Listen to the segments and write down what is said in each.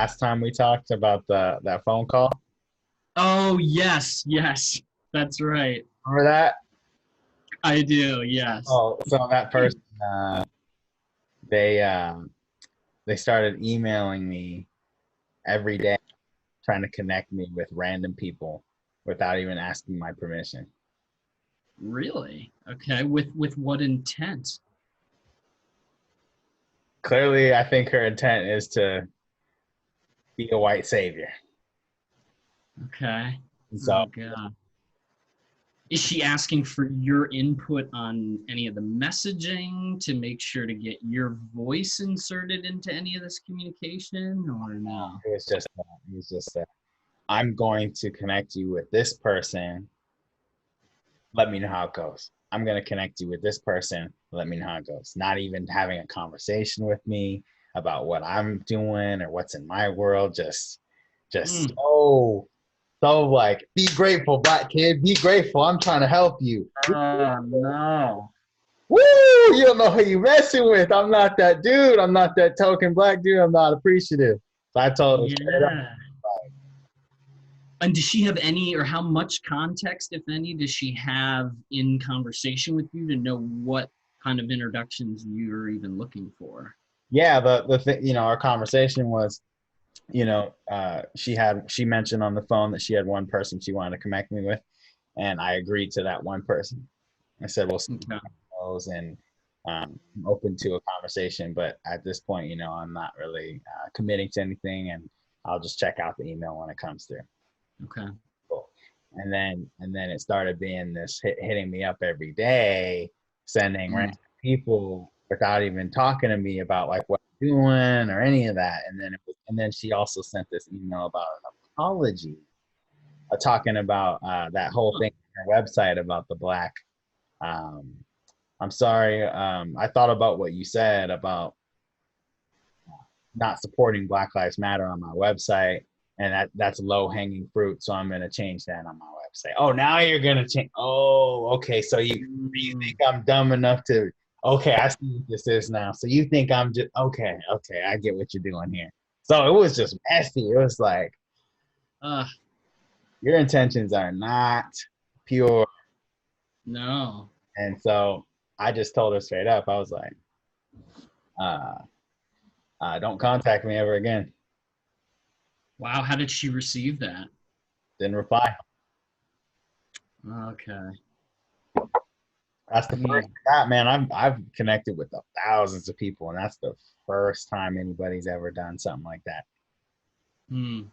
last time we talked about that phone call? Oh, yes, yes, that's right. Remember that? I do, yes. Oh, so that person, they they started emailing me every day, trying to connect me with random people without even asking my permission. Really? Okay. With what intent? Clearly, I think her intent is to be a white savior. Okay. And so, Oh God. Is she asking for your input on any of the messaging to make sure to get your voice inserted into any of this communication or no? it was just, I'm going to connect you with this person. Let me know how it goes. I'm going to connect you with this person. Let me know how it goes. Not even having a conversation with me about what I'm doing or what's in my world. Just Mm. so like, be grateful, black kid. Be grateful. I'm trying to help you. Oh no. Woo! You don't know who you messing with. I'm not that dude. I'm not that token black dude. I'm not appreciative. So I told her straight up. Yeah. And does she have any, or how much context, if any, does she have in conversation with you to know what kind of introductions you're even looking for? Yeah, the thing, our conversation was, she mentioned on the phone that she had one person she wanted to connect me with, and I agreed to that one person. I said, "We'll see Okay. how it goes," and I'm open to a conversation, but at this point, I'm not really committing to anything, and I'll just check out the email when it comes through. Okay. Cool. And then it started being this hitting me up every day, sending Mm. random people without even talking to me about like what I'm doing or any of that. And then she also sent this email about an apology, talking about that whole Huh. thing on her website about the black. Um, I'm sorry. I thought about what you said about not supporting Black Lives Matter on my website, and that's low hanging fruit. So I'm gonna change that on my website. Oh, now you're gonna change. Oh, okay. So you Mm. think I'm dumb enough to? Okay, I see what this is now. So you think I'm just okay? Okay, I get what you're doing here. So it was just messy. It was like Uh, your intentions are not pure, no. and so I just told her straight up. I was like, uh, don't contact me ever again. Wow. How did she receive that? Didn't reply. Okay. That's the first Mm. that man. I've connected with thousands of people, and that's the first time anybody's ever done something like that. Mm.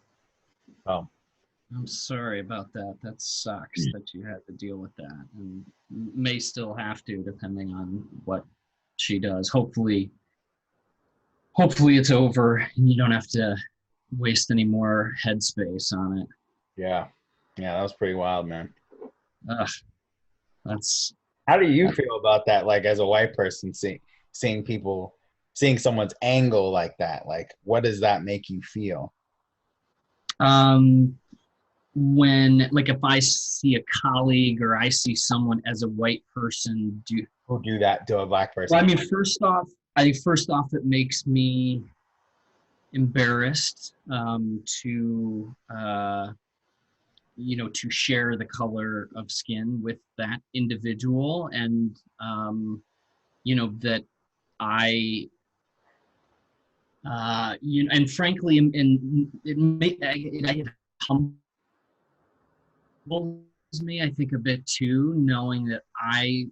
So I'm sorry about that. That sucks that you had to deal with that and may still have to, depending on what she does. Hopefully it's over and you don't have to waste any more headspace on it. yeah, yeah, that was pretty wild, man. Ugh, that's How do you feel about that? Like as a white person, seeing people, seeing someone's angle like that. Like, what does that make you feel? um when, like, if I see a colleague or I see someone as a white person do, Who do that to a black well, I person? mean, first off it makes me embarrassed to share the color of skin with that individual, and that I and frankly, and it humbles me, I think, a bit too, knowing that I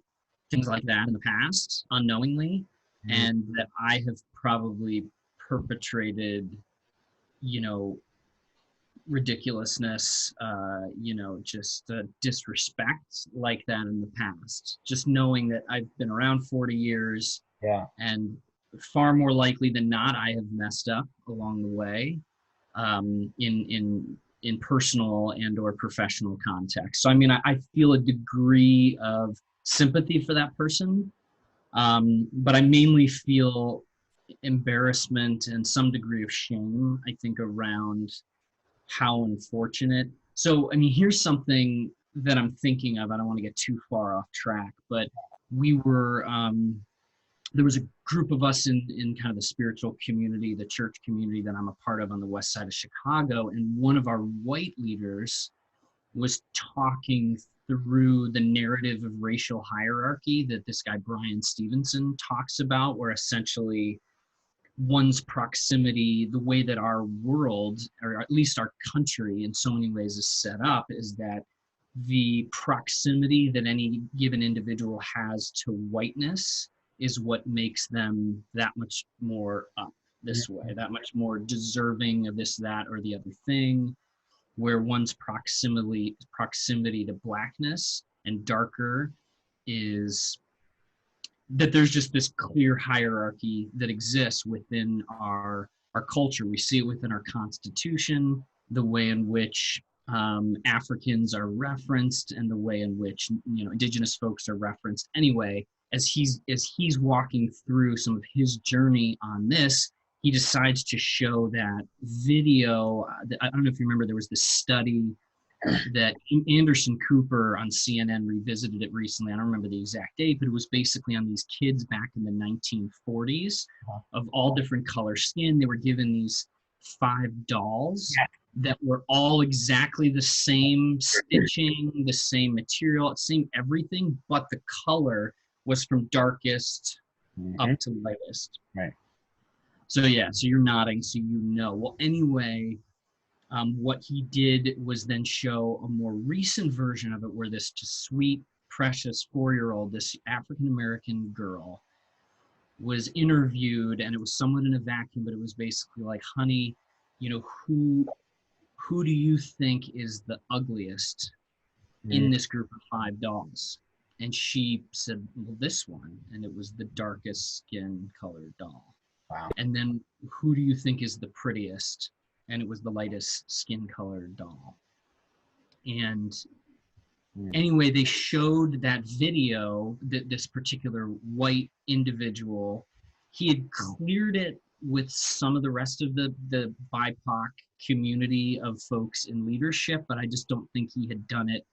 things like that in the past unknowingly, Mhm. and that I have probably perpetrated, you know, ridiculousness, just disrespect like that in the past. Just knowing that I've been around 40 years, Yeah, and far more likely than not, I have messed up along the way, in personal and or professional context. So I mean, I feel a degree of sympathy for that person, but I mainly feel embarrassment and some degree of shame, I think, around how unfortunate. So, I mean, here's something that I'm thinking of. I don't want to get too far off track, but we were there was a group of us in kind of the spiritual community, the church community that I'm a part of on the west side of Chicago. And one of our white leaders was talking through the narrative of racial hierarchy that this guy, Brian Stevenson, talks about, where essentially one's proximity, the way that our world, or at least our country in so many ways is set up, is that the proximity that any given individual has to whiteness is what makes them that much more up this way, that much more deserving of this, that, or the other thing, where one's proximity to blackness and darker is that there's just this clear hierarchy that exists within our culture. We see it within our Constitution, the way in which Africans are referenced, and the way in which, you know, Indigenous folks are referenced. Anyway, as he's walking through some of his journey on this, he decides to show that video. I don't know if you remember, there was this study that Anderson Cooper on CNN revisited it recently. I don't remember the exact date, but it was basically on these kids back in the 1940s of all different color skin. They were given these 5 dolls that were all exactly the same stitching, the same material, same everything, but the color was from darkest up to lightest. Right. So yeah, so you're nodding, so you know. Well, anyway, what he did was then show a more recent version of it, where this just sweet, precious 4-year-old, this African-American girl, was interviewed, and it was somewhat in a vacuum, but it was basically like, honey, you know, who do you think is the ugliest in this group of 5 dolls? And she said, well, this one. And it was the darkest skin colored doll. Wow. And then, who do you think is the prettiest? And it was the lightest skin colored doll. And anyway, they showed that video, that this particular white individual, he had cleared it with some of the rest of the BIPOC community of folks in leadership, but I just don't think he had done it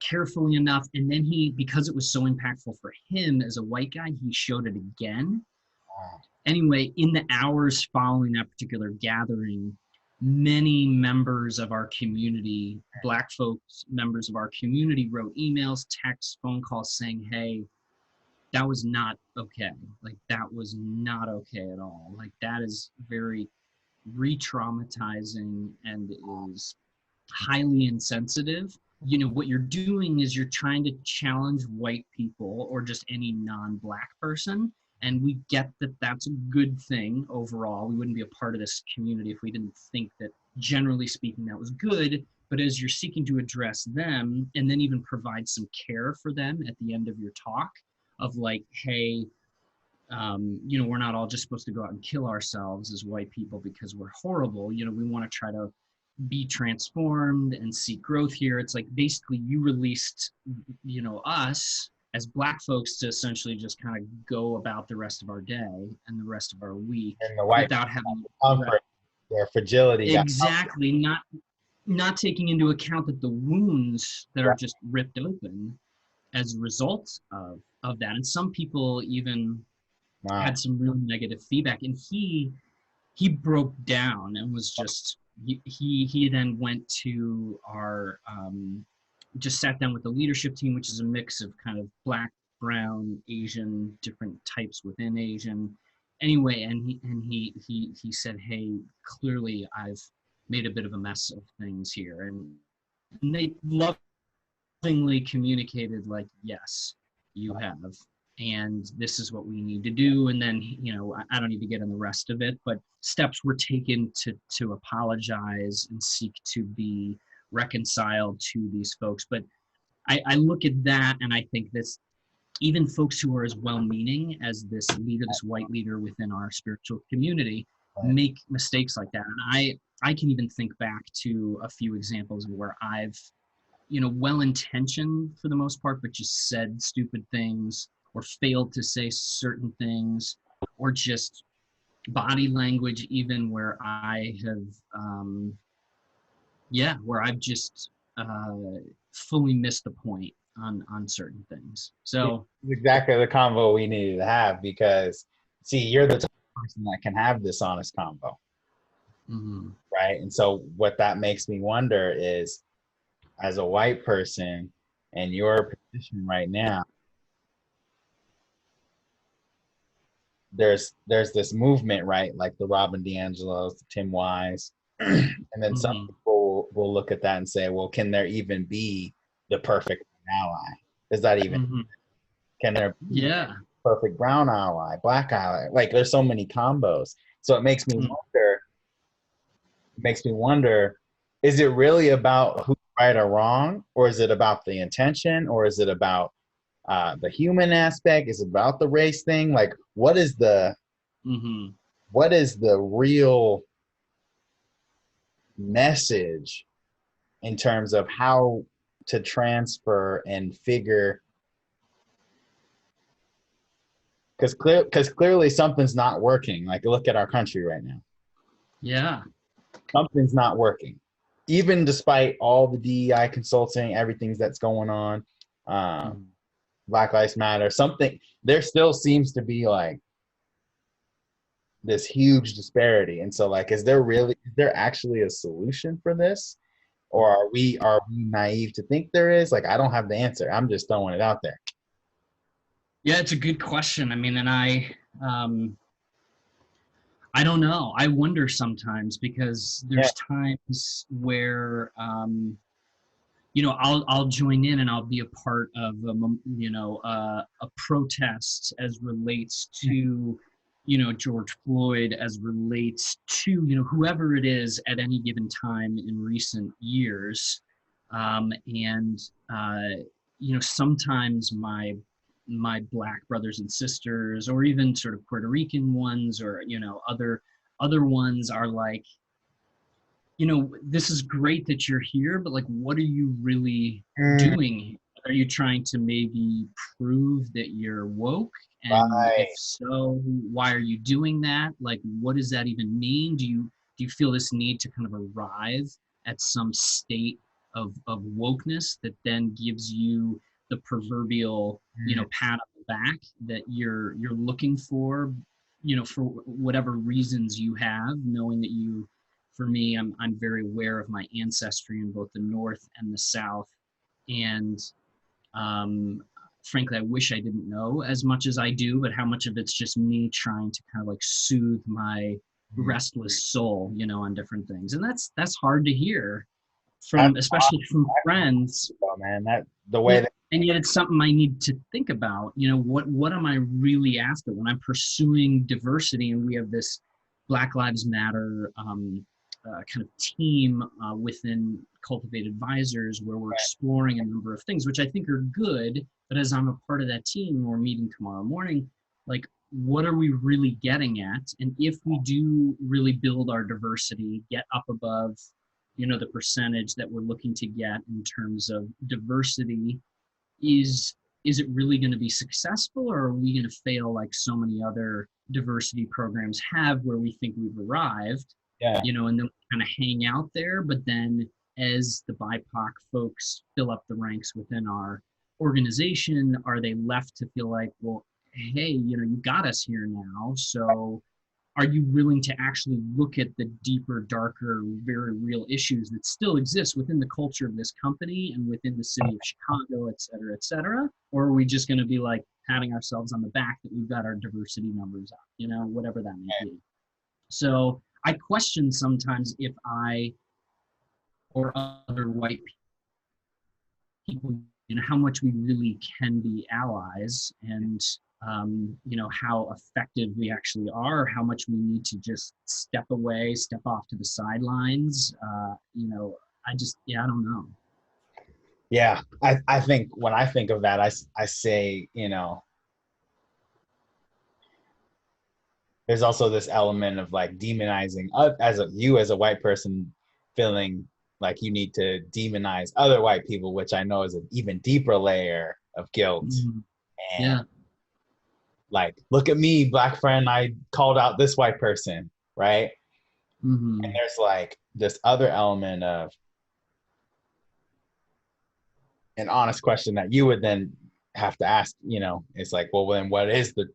carefully enough. And then he, because it was so impactful for him as a white guy, he showed it again. Wow. Anyway, in the hours following that particular gathering, many members of our community, Black folks, members of our community, wrote emails, texts, phone calls saying, hey, that was not okay. Like, that was not okay at all. Like, that is very re-traumatizing and is highly insensitive. You know, what you're doing is you're trying to challenge white people or just any non-Black person. And we get that that's a good thing overall. We wouldn't be a part of this community if we didn't think that, generally speaking, that was good. But as you're seeking to address them and then even provide some care for them at the end of your talk of like, hey, you know, we're not all just supposed to go out and kill ourselves as white people because we're horrible. You know, we want to try to be transformed and seek growth here. It's like, basically you released, you know, us as Black folks to essentially just kind of go about the rest of our day and the rest of our week And the white without having comfort, their fragility. exactly, not taking into account that the wounds that are just ripped open as a result of that. And some people even had some really negative feedback. And he broke down and was just, he then went to our, just sat down with the leadership team, which is a mix of kind of Black, brown, Asian, different types within Asian. Anyway, and he said, hey, clearly I've made a bit of a mess of things here. And they lovingly communicated like, yes, you have. And this is what we need to do. And then, you know, I don't need to get in the rest of it, but steps were taken to apologize and seek to be reconciled to these folks. But I look at that and I think this, even folks who are as well-meaning as this leader, this white leader within our spiritual community, make mistakes like that. And I can even think back to a few examples where I've, you know, well-intentioned for the most part, but just said stupid things or failed to say certain things, or just body language even where I have, where I've just fully missed the point on certain things. So it's exactly the convo we needed to have, because see, you're the type of person that can have this honest convo, mm-hmm. right? And so what that makes me wonder is, as a white person in your position right now, there's this movement, right? Like the Robin DiAngelo's, the Tim Wise, and then some Mm-hmm. people will look at that and say, well, can there even be the perfect ally? Is that even, Mm-hmm. can there be Yeah. perfect brown ally, black ally? Like there's so many combos. So it makes me wonder, is it really about who's right or wrong, or is it about the intention, or is it about the human aspect? Is it about the race thing? Like, Mm-hmm. what is the real message in terms of how to transfer and figure? Because clearly something's not working. Like, look at our country right now. Yeah. Something's not working, even despite all the DEI consulting, everything that's going on. Um, Mm-hmm. Black Lives Matter. Something there still seems to be like this huge disparity. And so, like, is there actually a solution for this? Or are we naive to think there is? Like, I don't have the answer. I'm just throwing it out there. Yeah, it's a good question. I mean, and I don't know. I wonder sometimes because Yeah. there's times where I'll join in and I'll be a part of a protest as relates to George Floyd, as relates to whoever it is at any given time in recent years, and sometimes my black brothers and sisters, or even sort of Puerto Rican ones, or other ones are like, this is great that you're here, but like, what are you really Mm, doing? Are you trying to maybe prove that you're woke? And if right. so, why are you doing that? Like, what does that even mean? Do you feel this need to kind of arrive at some state of wokeness that then gives you the proverbial, Mm, pat on the back that you're looking for, for whatever reasons you have, knowing that for me, I'm very aware of my ancestry in both the North and the South, and um, frankly, I wish I didn't know as much as I do, but how much of it's just me trying to kind of like soothe my mm. restless soul, on different things, and that's hard to hear That's from, especially from friends. possible, man. That the way Well, that. and yet it's something I need to think about. What am I really after when I'm pursuing diversity? And we have this Black Lives Matter kind of team within Cultivate Advisors, where we're exploring a number of things, which I think are good. But as I'm a part of that team, we're meeting tomorrow morning. Like, what are we really getting at? And if we do really build our diversity, get up above the percentage that we're looking to get in terms of diversity, is it really going to be successful, or are we going to fail like so many other diversity programs have, where we think we've arrived, Yeah. and then we kind of hang out there, but then as the BIPOC folks fill up the ranks within our organization, are they left to feel like, well, hey, you got us here now, so are you willing to actually look at the deeper, darker, very real issues that still exist within the culture of this company and within the city of Chicago, et cetera, et cetera? Or are we just going to be like patting ourselves on the back that we've got our diversity numbers up, whatever that may be? So I question sometimes if I or other white people, how much we really can be allies, and how effective we actually are, how much we need to just step away, step off to the sidelines. I don't know. Yeah. I think when I think of that, I say, there's also this element of like demonizing, as a white person, feeling like you need to demonize other white people, which I know is an even deeper layer of guilt. Mm-hmm. And Yeah. like, look at me, black friend, I called out this white person, right? And Mm-hmm. there's like this other element of, an honest question that you would then have to ask, you know, it's like, well, then what is the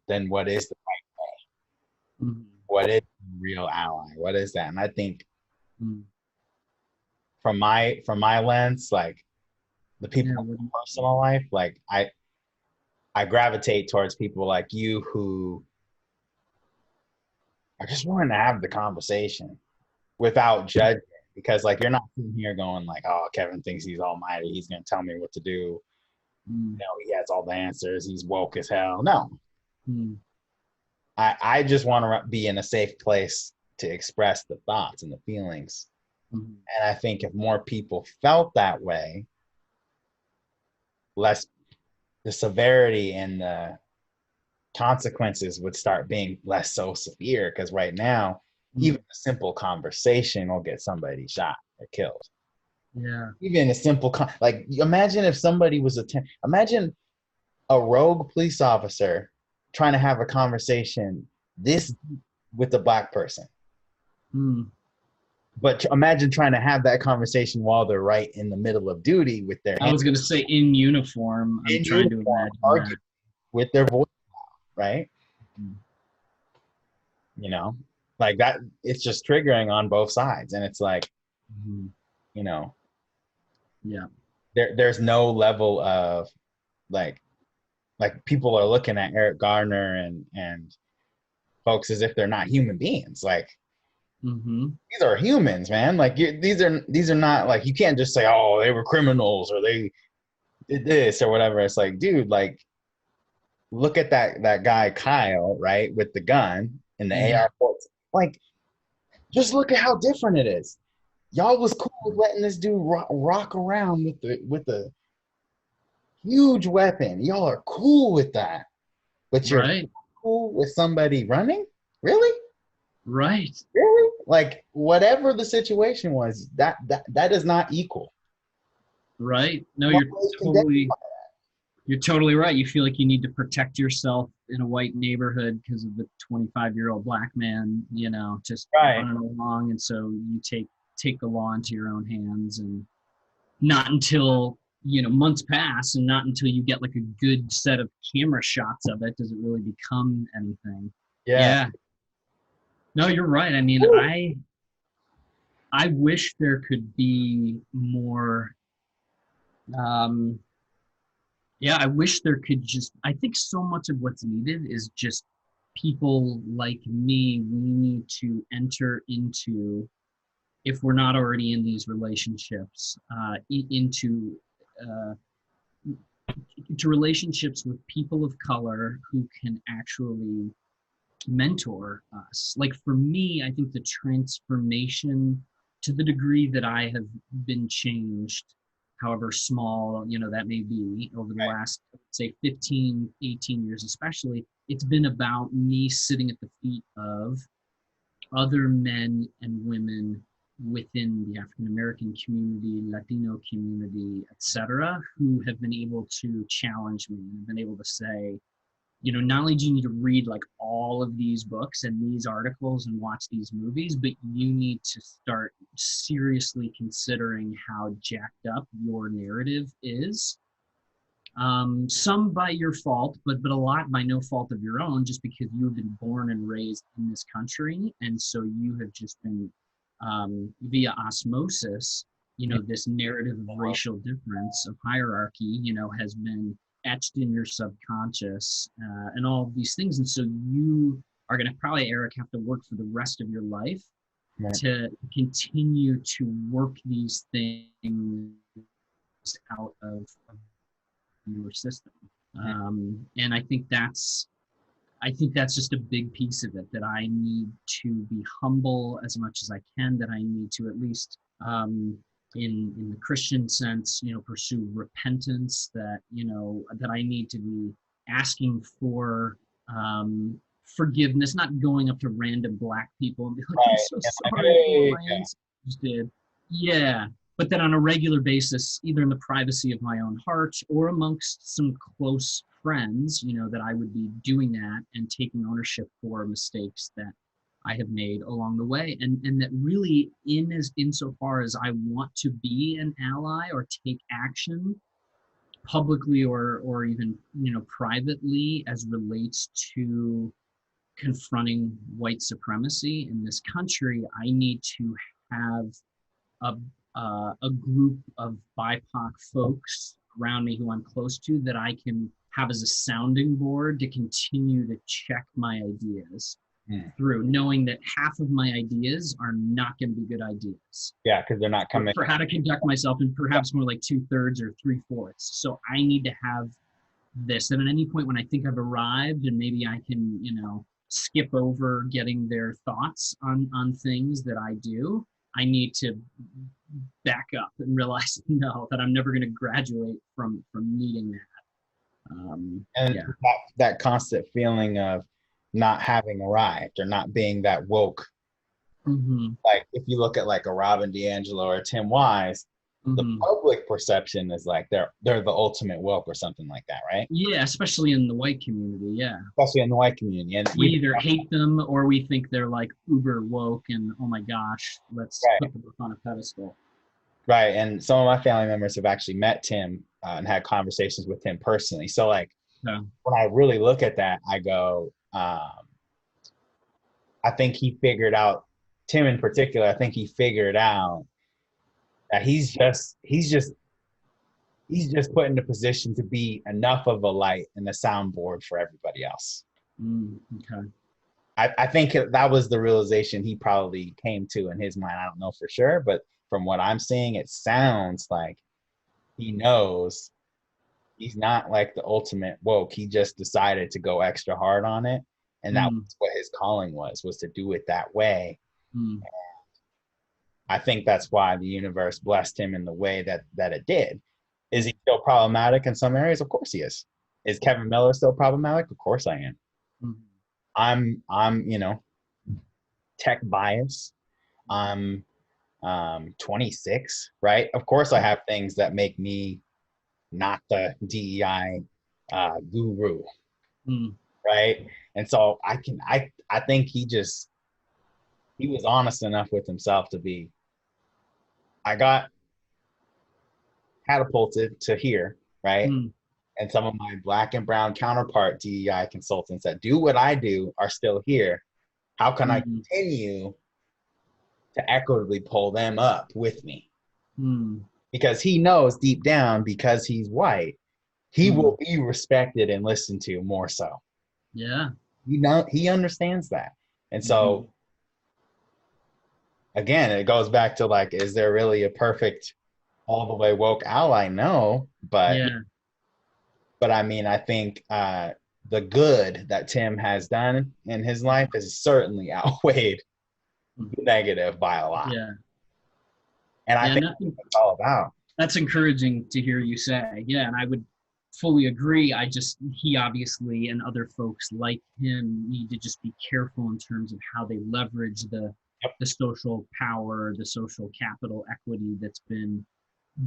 Mhm. what is real ally? What is that? And I think Mhm. from my lens, like the Yeah. people in my personal life, like I gravitate towards people like you who are just willing to have the conversation without judging. Because like you're not sitting here going like, oh, Kevin thinks he's almighty, he's gonna tell me what to do. Mhm. You know, he has all the answers, he's woke as hell. No. Mhm. I just want to be in a safe place to express the thoughts and the feelings. Mhm. And I think if more people felt that way, less the severity and the consequences would start being less so severe. Because right now, even Mhm. a simple conversation will get somebody shot or killed. Yeah. Even a simple like imagine if somebody was imagine a rogue police officer trying to have a conversation this with a black person. Mhm. But imagine trying to have that conversation while they're right in the middle of duty with their I was going to say in uniform. I'm in trying to uniform, imagine arguing that. with their voice, right? Mhm. You know, like that. It's just triggering on both sides, and it's like, Mhm. you know, Yeah. there's no level of like people are looking at Eric Gardner and folks as if they're not human beings. Like Hmm. these are humans, man. Like these are not like you can't just say, oh, they were criminals or they did this or whatever. It's like, dude, like look at that guy Kyle, right, with the gun and the Hmm. AR-14. Like, just look at how different it is. Y'all was cool with letting this dude rock around with the huge weapon. Y'all are cool with that, but you're Right. cool with somebody running? Really? Right. Really? Like whatever the situation was, that is not equal. Right. No, I'm always condemned. you're totally right. You feel like you need to protect yourself in a white neighborhood because of the 25-year-old black man, just Right. running along, and so you take the law into your own hands, and not until months pass, and not until you get like a good set of camera shots of it does it really become anything. Yeah. Yeah. No, you're right. I mean, Woo. I wish there could be more. Um, Yeah, I wish there could I think so much of what's needed is just people like me. We need to enter into, if we're not already in these relationships, uh, into relationships with people of color who can actually mentor us. Like for me, I think the transformation, to the degree that I have been changed, however small, that may be over the Right. last, say 15, 18 years, especially, it's been about me sitting at the feet of other men and women within the African American community, Latino community, etc., who have been able to challenge me and been able to say, not only do you need to read like all of these books and these articles and watch these movies, but you need to start seriously considering how jacked up your narrative is. Some by your fault, but a lot by no fault of your own, just because you've been born and raised in this country, and so you have just been via osmosis. This narrative of racial difference, of hierarchy, has been etched in your subconscious, and all of these things, and so you are going to probably, Eric, have to work for the rest of your life Right. to continue to work these things out of your system. And I think that's just a big piece of it, that I need to be humble as much as I can, that I need to at least, in the Christian sense, pursue repentance, that I need to be asking for forgiveness, not going up to random black people and be like, I'm Right. so And like, sorry for what hey, my yeah. ancestors did. Yeah, but then on a regular basis, either in the privacy of my own heart or amongst some close friends, that I would be doing that and taking ownership for mistakes that I have made along the way. And that really, insofar as I want to be an ally or take action, publicly or even, privately, as relates to confronting white supremacy in this country, I need to have a, a group of BIPOC folks around me who I'm close to that I can have as a sounding board to continue to check my ideas through, knowing that half of my ideas are not going to be good ideas. Yeah, because they're not coming for how to conduct myself, and perhaps more like 2/3 or 3/4. So I need to have this. And at any point when I think I've arrived and maybe I can, skip over getting their thoughts on things that I do, I need to back up and realize, no, that I'm never going to graduate from needing that. and Yeah. that constant feeling of not having arrived or not being that woke. Mm-hmm. Like if you look at like a Robin DiAngelo or Tim Wise, the public perception is like they're the ultimate woke or something like that, right? Yeah, especially in the white community. Yeah, especially in the white community, and we either hate them or we think they're like uber woke and, oh my gosh, let's put them on a pedestal. Right, and some of my family members have actually met Tim and had conversations with him personally. So like when I really look at that, I go, I think he figured out, Tim in particular, I think he figured out that he's just put in a position to be enough of a light and a soundboard for everybody else. Okay. I think that was the realization he probably came to in his mind. I don't know for sure, but from what I'm seeing, it sounds like he knows he's not like the ultimate woke. He just decided to go extra hard on it. And that was what his calling was to do it that way. I think that's why the universe blessed him in the way that it did. Is he still problematic in some areas? Of course he is. Is Kevin Miller still problematic? Of course I am. I'm tech biased. I'm 26, right? Of course I have things that make me not the DEI guru, right? And so I think he was honest enough with himself to be, I got catapulted to here, right? And some of my Black and brown counterpart DEI consultants that do what I do are still here. How can I continue to equitably pull them up with me? Because he knows deep down, because he's white, he will be respected and listened to more so. Yeah. He understands that. And so again, it goes back to like, is there really a perfect all the way woke ally? No, but I mean, I think the good that Tim has done in his life has certainly outweighed the negative by a lot. Yeah. And I think that's what it's all about. That's encouraging to hear you say. Yeah, and I would fully agree. He obviously and other folks like him need to just be careful in terms of how they leverage the social power, the social capital equity that's been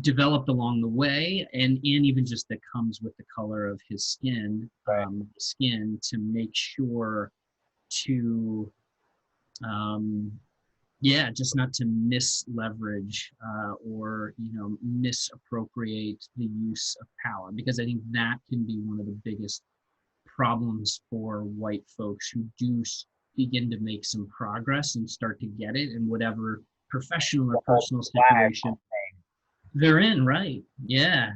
developed along the way, and even just that comes with the color of his skin, to make sure to just not to misleverage or misappropriate the use of power, because I think that can be one of the biggest problems for white folks who do begin to make some progress and start to get it in whatever professional or personal situation they're in, right? Yeah.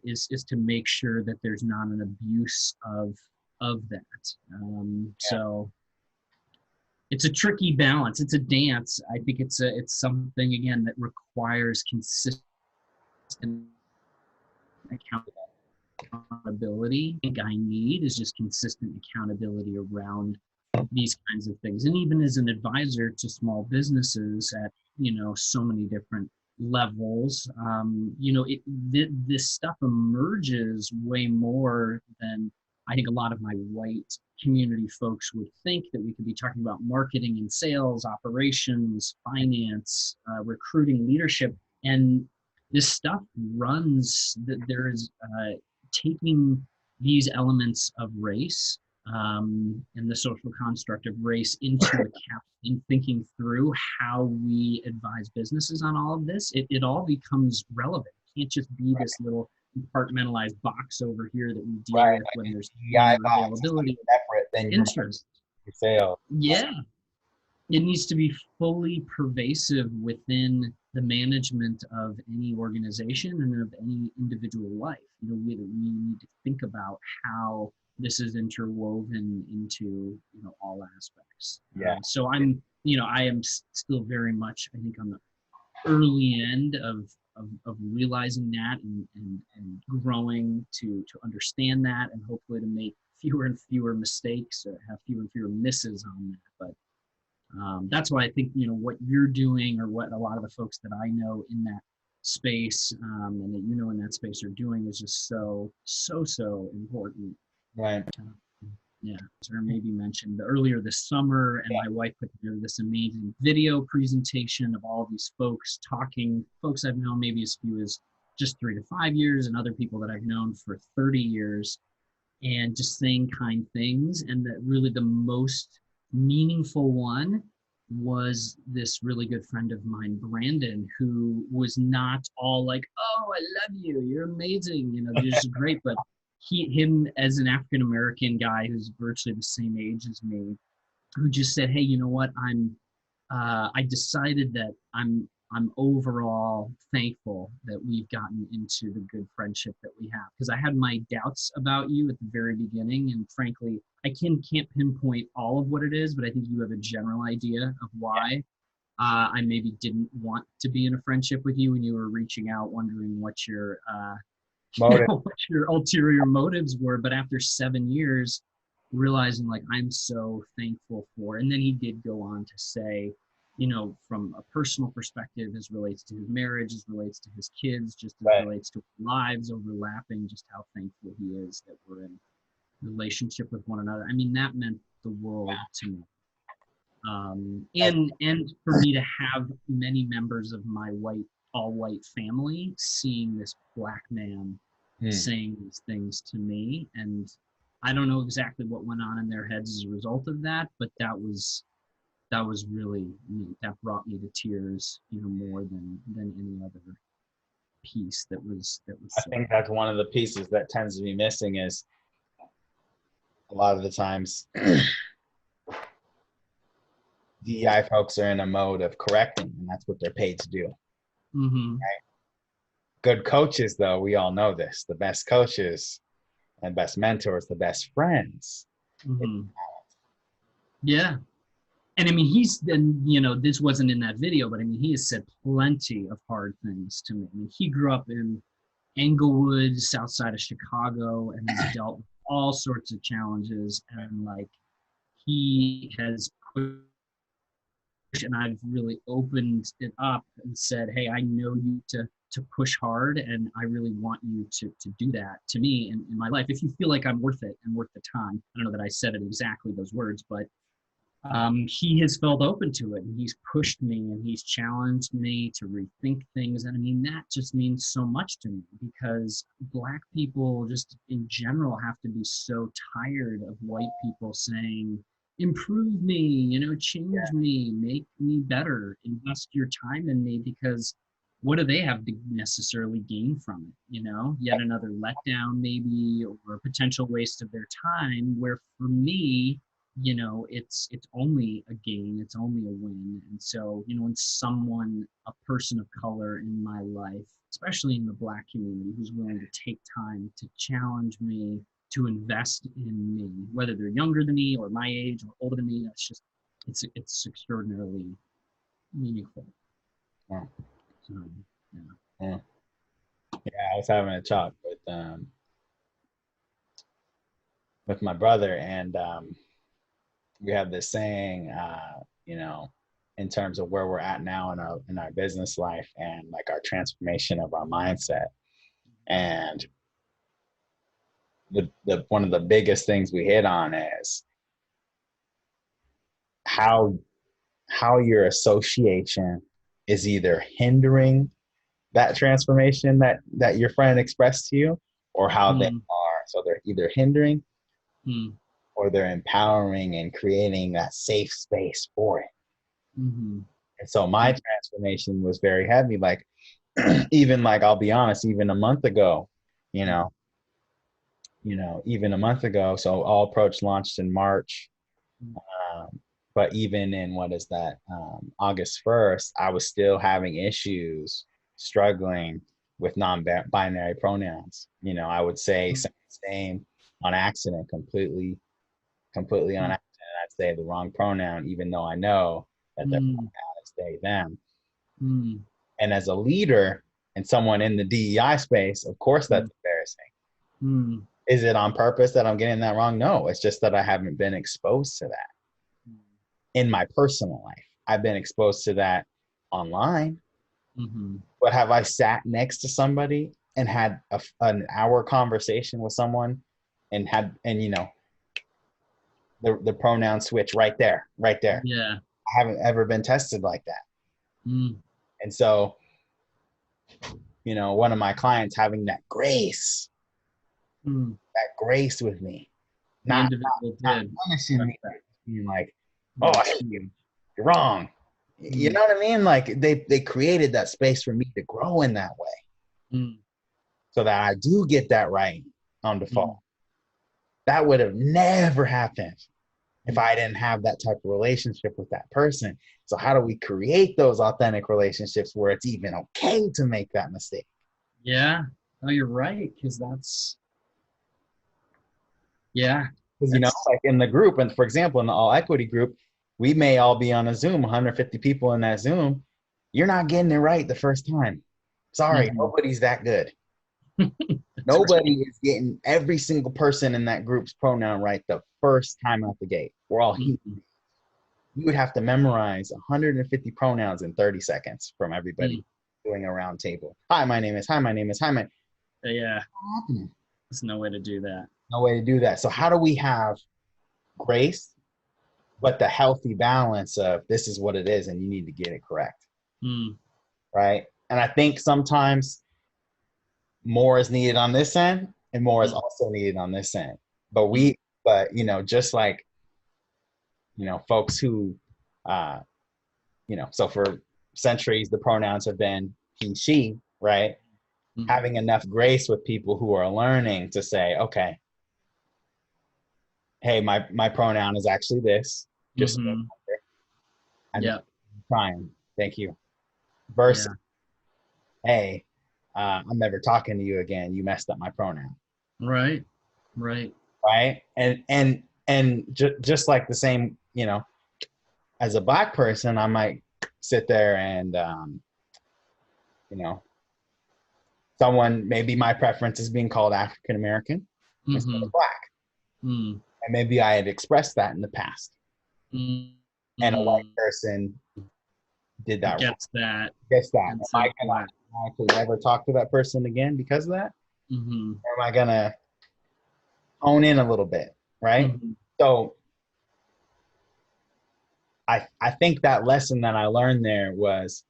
Is to make sure that there's not an abuse of that. So it's a tricky balance. It's a dance. I think it's something, again, that requires consistent accountability. I think I need is just consistent accountability around these kinds of things. And even as an advisor to small businesses at, so many different levels, this stuff emerges way more than I think a lot of my white community folks would think, that we could be talking about marketing and sales, operations, finance, recruiting, leadership. And this stuff runs, there is taking these elements of race and the social construct of race into account in thinking through how we advise businesses on all of this. It all becomes relevant. It can't just be this little compartmentalized box over here that we deal Right. with when there's EI more box is like availability, separate than interest. your sales. Yeah, it needs to be fully pervasive within the management of any organization and of any individual life. We need to think about how this is interwoven into all aspects. Yeah. So I am still very much, I think, on the early end of realizing that and growing to understand that, and hopefully to make fewer and fewer mistakes or have fewer and fewer misses on that. But that's why I think what you're doing, or what a lot of the folks that I know in that space, and that in that space are doing, is just so important. Right. Yeah, as I maybe mentioned earlier this summer, and my wife put together this amazing video presentation of all these folks I've known maybe as few as just 3 to 5 years, and other people that I've known for 30 years, and just saying kind things. And that really the most meaningful one was this really good friend of mine, Brandon, who was not all like, "Oh, I love you, you're amazing, you're just great," but him as an African American guy who's virtually the same age as me, who just said, "Hey, you know what? I decided that I'm overall thankful that we've gotten into the good friendship that we have, because I had my doubts about you at the very beginning, and frankly, I can't pinpoint all of what it is, but I think you have a general idea of why I maybe didn't want to be in a friendship with you when you were reaching out, wondering what your what your ulterior motives were. But after 7 years, realizing like I'm so thankful for." And then he did go on to say, from a personal perspective, as relates to his marriage, as relates to his kids, just as relates to lives overlapping, just how thankful he is that we're in relationship with one another. I mean, that meant the world to me. And for me to have many members of my all white family seeing this Black man saying these things to me, and I don't know exactly what went on in their heads as a result of that, but that was really neat. That brought me to tears, more than any other piece that was I think that's one of the pieces that tends to be missing, is a lot of the times DEI folks are in a mode of correcting, and that's what they're paid to do. Mm-hmm. Right? Good coaches, though, we all know this, the best coaches and best mentors, the best friends. Mm-hmm. Yeah. And I mean, this wasn't in that video, but I mean, he has said plenty of hard things to me. I mean, he grew up in Englewood, south side of Chicago, and has dealt with all sorts of challenges. And like, he has pushed, and I've really opened it up and said, "Hey, I know you to push hard, and I really want you to do that to me in my life. If you feel like I'm worth it and worth the time." I don't know that I said it exactly those words, but he has felt open to it, and he's pushed me, and he's challenged me to rethink things. And I mean, that just means so much to me, because Black people just in general have to be so tired of white people saying, "Improve me, change me, make me better, invest your time in me," because what do they have to necessarily gain from it? Yet another letdown maybe, or a potential waste of their time, where for me, it's only a gain, it's only a win. And so, when a person of color in my life, especially in the Black community, who's willing to take time to challenge me, to invest in me, whether they're younger than me or my age or older than me, it's extraordinarily meaningful. Yeah. So, Yeah. I was having a talk with my brother, and we have this saying, in terms of where we're at now in our business life, and like our transformation of our mindset. And the one of the biggest things we hit on is how your association is either hindering that transformation that your friend expressed to you, or how they are. So they're either hindering or they're empowering and creating that safe space for it. Mm-hmm. And so my transformation was very heavy. Like, even like, I'll be honest, even a month ago, you know, even a month ago. So All Approach launched in March. But even in what is that, August 1st, I was still having issues, struggling with non-binary pronouns. I would say same on accident, completely on accident. I'd say the wrong pronoun, even though I know that the pronoun is they, them. And as a leader and someone in the DEI space, of course, that's embarrassing. Is it on purpose that I'm getting that wrong? No, it's just that I haven't been exposed to that in my personal life. I've been exposed to that online. But have I sat next to somebody and had an hour conversation with someone and the pronoun switch right there? Yeah. I haven't ever been tested like that. And so, one of my clients having that grace with me, not punishing me, being like, oh, you're wrong. You know what I mean? Like they created that space for me to grow in that way, so that I do get that right on default. That would have never happened if I didn't have that type of relationship with that person. So how do we create those authentic relationships where it's even okay to make that mistake? Yeah. Oh, you're right. Because that's, Because, like in the group, and for example, in the all equity group, we may all be on a Zoom, 150 people in that Zoom. You're not getting it right the first time. Sorry, nobody's that good. Nobody is getting every single person in that group's pronoun right the first time out the gate. We're all human. You would have to memorize 150 pronouns in 30 seconds from everybody doing a round table. Hi, my name is. Hi, my name is. Hi, my. Yeah. There's no way to do that. No way to do that. So how do we have grace, but the healthy balance of this is what it is and you need to get it correct? Right? And I think sometimes more is needed on this end and more is also needed on this end. But just like, folks who, so for centuries, the pronouns have been he, she, right? Having enough grace with people who are learning to say, okay, hey, my pronoun is actually this. Just I'm trying. Thank you. Versus, hey, I'm never talking to you again. You messed up my pronoun. Right. And just like the same, as a Black person, I might sit there and, someone, maybe my preference is being called African American instead of Black. And maybe I had expressed that in the past. And a white person did that. Gets that. Am I going to never talk to that person again because of that? Or am I going to hone in a little bit, right? So I think that lesson that I learned there was,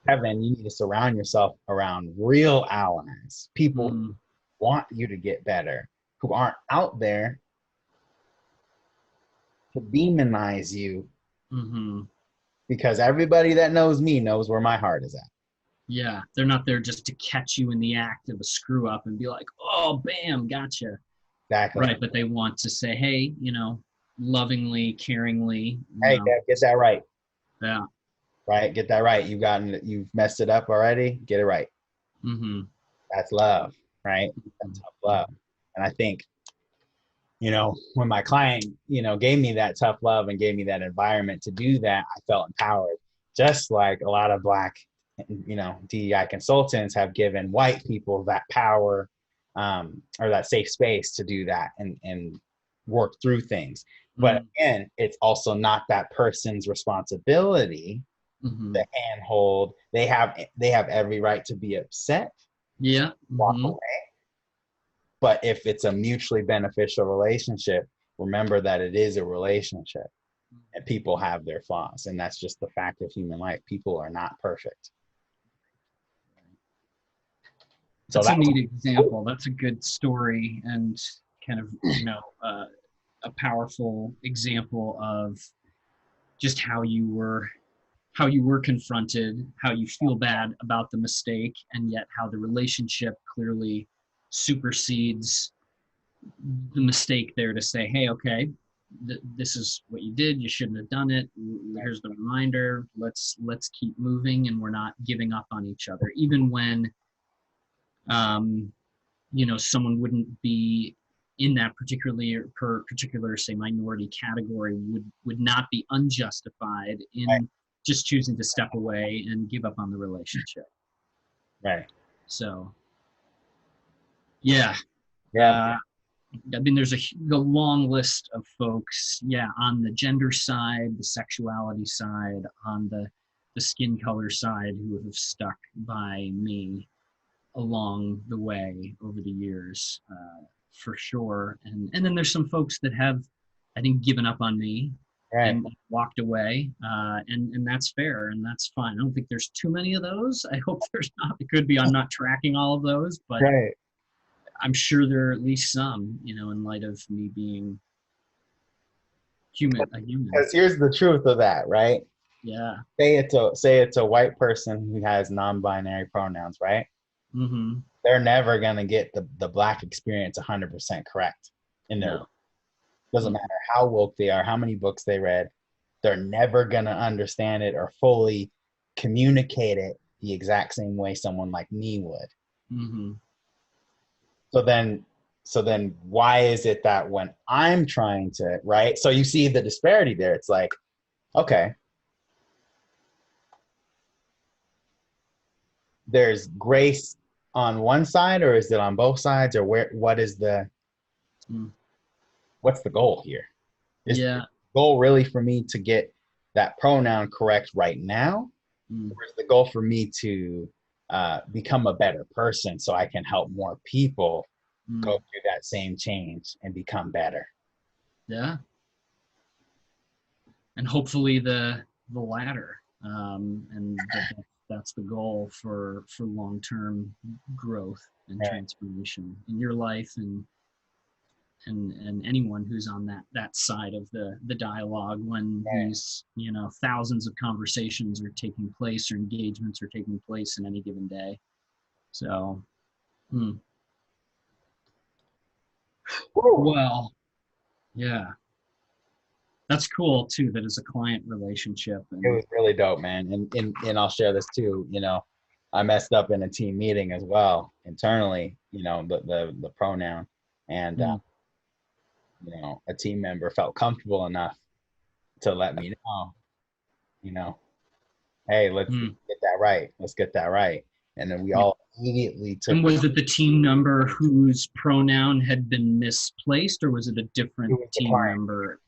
Kevin, you need to surround yourself around real allies, people who want you to get better, who aren't out there to demonize you. Because everybody that knows me knows where my heart is at. Yeah, they're not there just to catch you in the act of a screw up and be like, oh, bam, gotcha. Exactly. Right, but they want to say, hey, lovingly, caringly. Hey, get that right. Yeah. Right, get that right. You've messed it up already. Get it right. That's love, right? That's tough love. And I think, when my client, gave me that tough love and gave me that environment to do that, I felt empowered. Just like a lot of Black, DEI consultants have given white people that power, or that safe space to do that and work through things. But again, it's also not that person's responsibility to handhold. They have every right to be upset. Yeah. Walk away. But if it's a mutually beneficial relationship, remember that it is a relationship and people have their flaws. And that's just the fact of human life. People are not perfect. That's a neat example. That's a good story and kind of, a powerful example of just how you were confronted, how you feel bad about the mistake, and yet how the relationship clearly supersedes the mistake there to say, hey, okay, this is what you did. You shouldn't have done it. Here's the reminder. Let's keep moving, and we're not giving up on each other, even when someone wouldn't be in that particular say minority category, would not be unjustified in Right. just choosing to step away and give up on the relationship. Right. So yeah. Yeah. I mean, there's a long list of folks, on the gender side, the sexuality side, on the skin color side, who have stuck by me along the way over the years, for sure. And then there's some folks that have, I think, given up on me Right. and walked away, and that's fair and that's fine. I don't think there's too many of those. I hope there's not. It could be I'm not tracking all of those, but Right. I'm sure there are at least some, in light of me being a human. Because here's the truth of that, right? Yeah. Say it's a white person who has non-binary pronouns, right? Mm-hmm. They're never gonna get the black experience 100% correct in their. No. Doesn't matter how woke they are, how many books they read, they're never gonna understand it or fully communicate it the exact same way someone like me would. Mm-hmm. So then why is it that when I'm trying to, right? So you see the disparity there. It's like, okay, there's grace on one side, or is it on both sides, or what's the goal here? Is the goal really for me to get that pronoun correct right now? Or is the goal for me to become a better person so I can help more people go through that same change and become better? Yeah. And hopefully the latter. And that's the goal for long-term growth and transformation in your life and anyone who's on that side of the dialogue when these thousands of conversations are taking place or engagements are taking place in any given day. So well, yeah, that's cool too, that it's a client relationship. And it was really dope, man. And I'll share this too. I messed up in a team meeting as well internally, the pronoun, and a team member felt comfortable enough to let me know, hey, let's get that right. Let's get that right. And then we all immediately took. And was it the team member whose pronoun had been misplaced, or was it a different team member?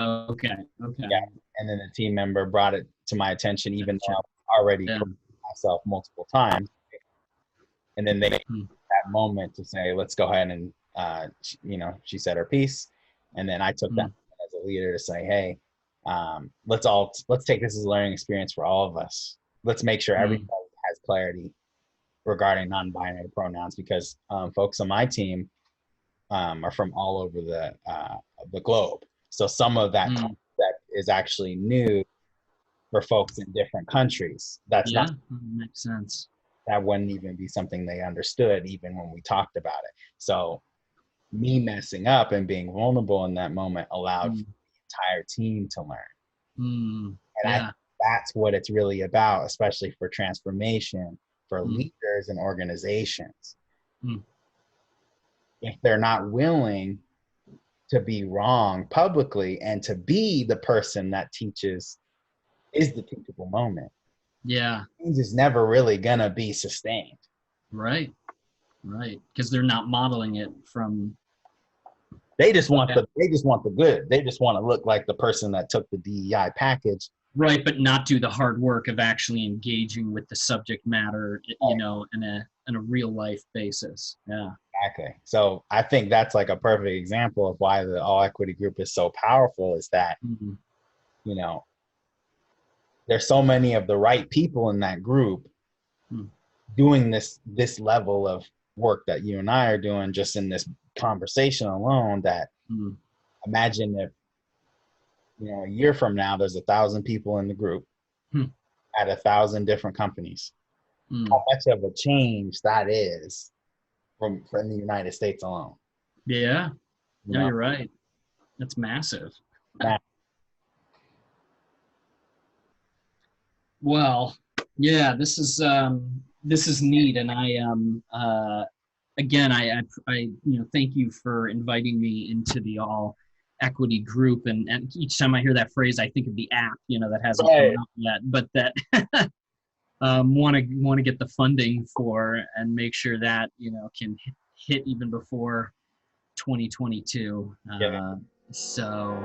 Okay. Yeah. And then the team member brought it to my attention, even though I already corrected myself multiple times. And then they made that moment to say, let's go ahead and, she said her piece. And then I took that as a leader to say, hey, let's take this as a learning experience for all of us. Let's make sure everybody has clarity regarding non-binary pronouns, because folks on my team are from all over the globe. So some of that is actually new for folks in different countries. That's not makes sense. That wouldn't even be something they understood even when we talked about it. So me messing up and being vulnerable in that moment allowed the entire team to learn. And that's what it's really about, especially for transformation, for leaders and organizations. If they're not willing to be wrong publicly and to be the person that teaches is the teachable moment. Yeah. Change is never really gonna be sustained. Right. Because they're not modeling it from. They just want the good. They just want to look like the person that took the DEI package. Right, but not do the hard work of actually engaging with the subject matter, in a real life basis. Yeah. Exactly. So I think that's like a perfect example of why the All Equity Group is so powerful, is that, there's so many of the right people in that group doing this level of work that you and I are doing just in this conversation alone, that imagine if, a year from now, there's 1,000 people in the group at 1,000 different companies. Mm. how much of a change that is from the United States alone. Yeah. You No, know, you're right. That's massive. Matt, Well, yeah, this is neat, and again, thank you for inviting me into the all equity group, and each time I hear that phrase, I think of the app, that hasn't come right. out yet, but that want to get the funding for and make sure that can hit even before 2022. Yeah. So.